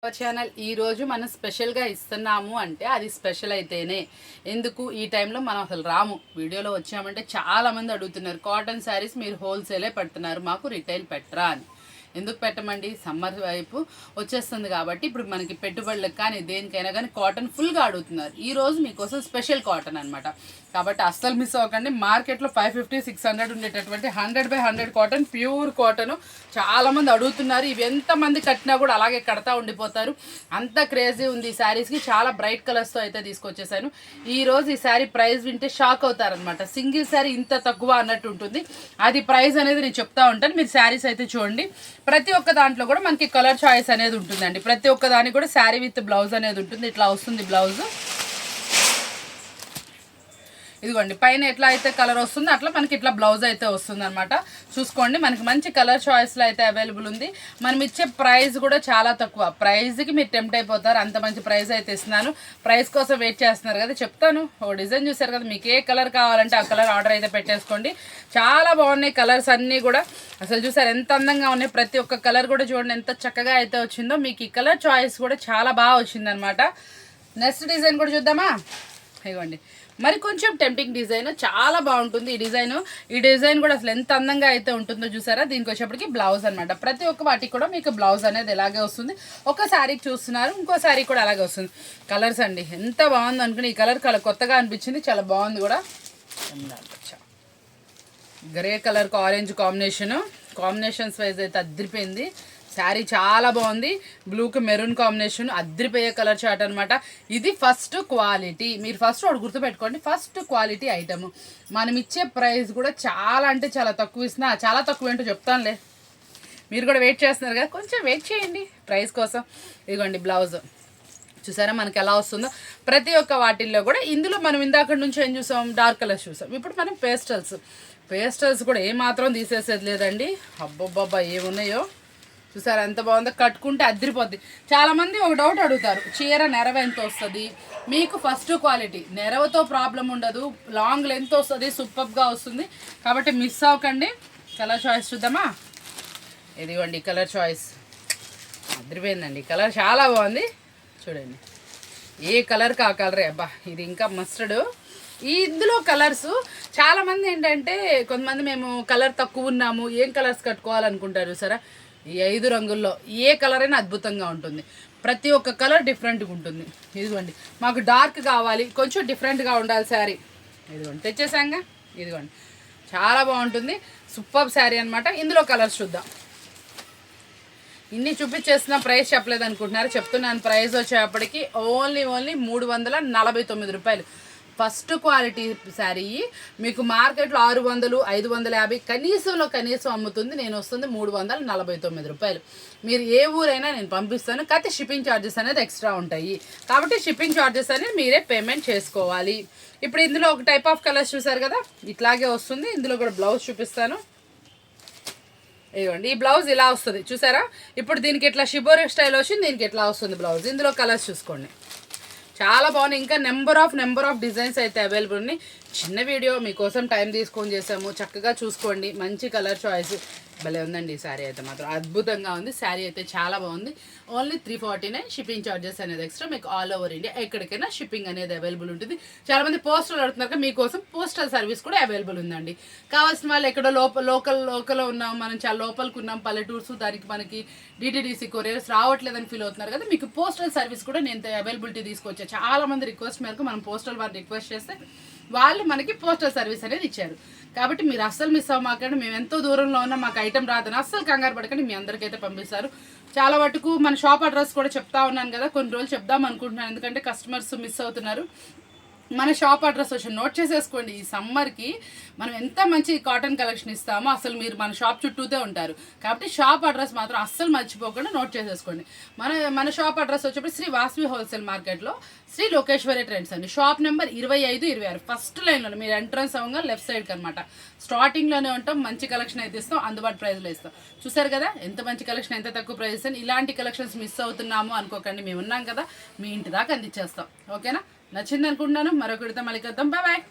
Channel ఈ రోజు మనం స్పెషల్గా ఇస్తున్నాము అంటే అది స్పెషల్ అయితేనే. ఎందుకు ఈ టైంలో మనం అసలు రాము, వీడియోలో వచ్చామంటే చాలామంది అడుగుతున్నారు కాటన్ శారీస్ మీరు హోల్సేలే పెడుతున్నారు, మాకు రిటైల్ పెట్టరా అని. ఎందుకు పెట్టమండి, సమ్మర్ వైపు వచ్చేస్తుంది కాబట్టి ఇప్పుడు మనకి పెట్టుబడులకు కానీ దేనికైనా కానీ కాటన్ ఫుల్గా అడుగుతున్నారు. ఈరోజు మీకోసం స్పెషల్ కాటన్ అనమాట, కాబట్టి అస్సలు మిస్ అవ్వకండి. మార్కెట్లో 550-600 ఉండేటటువంటి 100/100 కాటన్, ప్యూర్ కాటన్ చాలామంది అడుగుతున్నారు. ఇవి ఎంతమంది కట్టినా కూడా అలాగే కడతా ఉండిపోతారు, అంత క్రేజీ ఉంది ఈ శారీస్కి. చాలా బ్రైట్ కలర్స్తో అయితే తీసుకొచ్చేసాను. ఈరోజు ఈ శారీ ప్రైస్ వింటే షాక్ అవుతారనమాట. సింగిల్ శారీ ఇంత తక్కువ అన్నట్టు ఉంటుంది, అది ప్రైస్ అనేది నేను చెప్తా ఉంటాను. మీరు శారీస్ అయితే చూడండి, ప్రతి ఒక్క దాంట్లో కూడా మనకి కలర్ చాయిస్ అనేది ఉంటుందండి. ప్రతి ఒక్క దానికి కూడా శారీ విత్ బ్లౌజ్ అనేది ఉంటుంది. ఇట్లా వస్తుంది బ్లౌజ్, ఇదిగోండి. పైన ఎట్లా అయితే కలర్ వస్తుందో అట్లా మనకి ఇట్లా బ్లౌజ్ అయితే వస్తుంది అనమాట. చూసుకోండి, మనకి మంచి కలర్ చాయిస్లో అయితే అవైలబుల్ ఉంది. మనం ఇచ్చే ప్రైస్ కూడా చాలా తక్కువ ప్రైస్కి మీరు టెంప్ట్ అయిపోతారు, అంత మంచి ప్రైస్ అయితే ఇస్తున్నాను. ప్రైస్ కోసం వెయిట్ చేస్తున్నారు కదా, చెప్తాను. ఓ డిజైన్ చూసారు కదా, మీకు ఏ కలర్ కావాలంటే ఆ కలర్ ఆర్డర్ అయితే పెట్టేసుకోండి. చాలా బాగున్నాయి కలర్స్ అన్నీ కూడా, అసలు చూసారు ఎంత అందంగా ఉన్నాయి. ప్రతి ఒక్క కలర్ కూడా చూడండి ఎంత చక్కగా అయితే వచ్చిందో. మీకు ఈ కలర్ చాయిస్ కూడా చాలా బాగా వచ్చిందనమాట. నెక్స్ట్ డిజైన్ కూడా చూద్దామా. ఇవ్వండి, మరి కొంచెం టెంప్టింగ్ డిజైన్, చాలా బాగుంటుంది ఈ డిజైన్ కూడా అసలు ఎంత అందంగా అయితే ఉంటుందో చూసారా. దీనికి వచ్చేప్పటికి బ్లౌజ్ అనమాట. ప్రతి ఒక్క వాటికి కూడా మీకు బ్లౌజ్ అనేది ఇలాగే వస్తుంది. ఒక శారీకి చూస్తున్నారు, ఇంకో శారీ కూడా అలాగే వస్తుంది. కలర్స్ అండి ఎంత బాగుంది అనుకుని, ఈ కలర్ కొత్తగా అనిపించింది, చాలా బాగుంది కూడా. గ్రే కలర్కి ఆరెంజ్ కాంబినేషన్స్ వైజ్ అయితే అదిరిపోయింది. శారీ చాలా బాగుంది. బ్లూకి మెరూన్ కాంబినేషన్ అద్రిపోయే కలర్ చార్ట్ అనమాట. ఇది ఫస్ట్ క్వాలిటీ, మీరు ఫస్ట్ ఒకటి గుర్తుపెట్టుకోండి, ఫస్ట్ క్వాలిటీ ఐటమ్. మనం ఇచ్చే ప్రైస్ కూడా చాలా అంటే చాలా తక్కువ ఇస్తున్నా. చాలా తక్కువ ఏంటో చెప్తానులే, మీరు కూడా వెయిట్ చేస్తున్నారు కదా, కొంచెం వెయిట్ చేయండి ప్రైస్ కోసం. ఇదిగోండి బ్లౌజ్ చూసారా మనకి ఎలా వస్తుందో. ప్రతి ఒక్క వాటిల్లో కూడా ఇందులో మనం ఇందాక నుంచి ఏం చూసాం, డార్క్ కలర్స్ చూసాం. ఇప్పుడు మనం పేస్టల్స్ కూడా ఏమాత్రం తీసేసేది లేదండి. అబ్బబ్బబ్బా ఏమున్నాయో చూసారా ఎంత బాగుందో, కట్టుకుంటే అదిరిపోద్ది. చాలామంది ఒక డౌట్ అడుగుతారు, చీర నెరవ ఎంత వస్తుంది మీకు. ఫస్ట్ క్వాలిటీ, నెరవతో ప్రాబ్లం ఉండదు, లాంగ్ లెంత్ వస్తుంది, సూపర్గా వస్తుంది. కాబట్టి మిస్ అవ్వకండి. కలర్ చాయిస్ చూద్దామా. ఇదిగోండి కలర్ చాయిస్ అదిరిపోయిందండి. కలర్ చాలా బాగుంది చూడండి, ఏ కలర్ కా కలరే. అబ్బా ఇది ఇంకా మస్టర్డ్. ఇందులో కలర్స్ చాలామంది ఏంటంటే, కొంతమంది మేము కలర్ తక్కువ ఉన్నాము, ఏం కలర్స్ కట్టుకోవాలనుకుంటారు సరే. ఈ 5 రంగుల్లో ఏ కలర్ అయినా అద్భుతంగా ఉంటుంది. ప్రతి ఒక్క కలర్ డిఫరెంట్గా ఉంటుంది. ఇదిగోండి మాకు డార్క్ కావాలి, కొంచెం డిఫరెంట్గా ఉండాలి శారీ. ఇదిగోండి తెచ్చేసాంగా. ఇదిగోండి చాలా బాగుంటుంది, సూపర్ శారీ అనమాట. ఇందులో కలర్స్ చూద్దాం. ఇన్ని చూపించేసిన ప్రైస్ చెప్పలేదు అనుకుంటున్నారు, చెప్తున్నాను. ప్రైస్ వచ్చేప్పటికి ఓన్లీ 349 రూపాయలు. ఫస్ట్ క్వాలిటీ శారీ మీకు మార్కెట్లో 600-550 కనీసం అమ్ముతుంది. నేను వస్తుంది 349 రూపాయలు. మీరు ఏ ఊరైనా నేను పంపిస్తాను, కాకపోతే షిప్పింగ్ ఛార్జెస్ అనేది ఎక్స్ట్రా ఉంటాయి. కాబట్టి షిప్పింగ్ ఛార్జెస్ అనేది మీరే పేమెంట్ చేసుకోవాలి. ఇప్పుడు ఇందులో ఒక టైప్ ఆఫ్ కలర్స్ చూసారు కదా, ఇట్లాగే వస్తుంది. ఇందులో కూడా బ్లౌజ్ చూపిస్తాను. ఇదిగోండి ఈ బ్లౌజ్ ఇలా వస్తుంది చూసారా. ఇప్పుడు దీనికి ఇట్లా షిబోరి స్టైల్ వచ్చింది, దీనికి ఎట్లా వస్తుంది బ్లౌజ్. ఇందులో కలర్స్ చూసుకోండి, చాలా బాగున్నాయి. ఇంకా నెంబర్ ఆఫ్ డిజైన్స్ అయితే అవైలబుల్ ఉన్నాయి. చిన్న వీడియో మీకోసం టైం తీసుకొని చేసాము, చక్కగా చూసుకోండి. మంచి కలర్ చాయిస్ భలే ఉందండి. ఈ శారీ అయితే మాత్రం అద్భుతంగా ఉంది. శారీ అయితే చాలా బాగుంది. ఓన్లీ 349. షిప్పింగ్ ఛార్జెస్ అనేది ఎక్స్ట్రా. మీకు ఆల్ ఓవర్ ఇండియా ఎక్కడికైనా షిప్పింగ్ అనేది అవైలబుల్ ఉంటుంది. చాలామంది పోస్టల్ అడుగుతున్నారు, మీకోసం పోస్టల్ సర్వీస్ కూడా అవైలబుల్ ఉందండి. కావాల్సిన వాళ్ళు ఎక్కడో లోకల్లో ఉన్నాం, మనం చాలా లోపలికి ఉన్నాం, పల్లెటూర్స్, దానికి మనకి డిటిడిసి కొరియర్స్ రావట్లేదని ఫీల్ అవుతున్నారు కదా, మీకు పోస్టల్ సర్వీస్ కూడా నేను అవైలబిలిటీ తీసుకొచ్చా. చాలామంది రిక్వెస్ట్ మేరకు మనం పోస్టల్ వారిని రిక్వెస్ట్ చేస్తే వాళ్ళు మనకి పోస్టల్ సర్వీస్ అనేది ఇచ్చారు. కాబట్టి మీరు అస్సలు మిస్ అవ్వమాకండి. మేము ఎంతో దూరంలో ఉన్నా మాకు ఐటమ్ రాదని అస్సలు కంగారు పడకండి, మీ అందరికైతే పంపిస్తారు. చాలా మటుకు మన షాప్ అడ్రస్ కూడా చెప్తా ఉన్నాను కదా, కొన్ని రోజులు చెప్దాం అనుకుంటున్నాను, ఎందుకంటే కస్టమర్స్ మిస్ అవుతున్నారు. మన షాప్ అడ్రస్ వచ్చి నోట్ చేసేసుకోండి. ఈ సమ్మర్కి మనం ఎంత మంచి కాటన్ కలెక్షన్ ఇస్తామో అసలు మీరు మన షాప్ చుట్టూతే ఉంటారు. కాబట్టి షాప్ అడ్రస్ మాత్రం అస్సలు మర్చిపోకుండా నోట్ చేసేసుకోండి. మన షాప్ అడ్రస్ వచ్చేప్పుడు శ్రీ వాసవి హోల్సేల్ మార్కెట్లో శ్రీ లోకేశ్వరి ట్రెండ్స్ అండి. షాప్ నెంబర్ 25-26 ఫస్ట్ లైన్లో మీరు ఎంట్రన్స్ అవ్వగా లెఫ్ట్ సైడ్కి అనమాట. స్టార్టింగ్లోనే ఉంటాం, మంచి కలెక్షన్ అయితే ఇస్తాం, అందుబాటు ప్రైస్లో ఇస్తాం. చూసారు కదా ఎంత మంచి కలెక్షన్, ఎంత తక్కువ ప్రైస్ ఇస్తాను. ఇలాంటి కలెక్షన్స్ మిస్ అవుతున్నాము అనుకోకండి, మేము ఉన్నాం కదా, మీ ఇంటి దాకా అందించేస్తాం. ఓకేనా, నచ్చింది అనుకుంటున్నాను. మరొకరితో మళ్ళీ కలుద్దాం. Bye bye.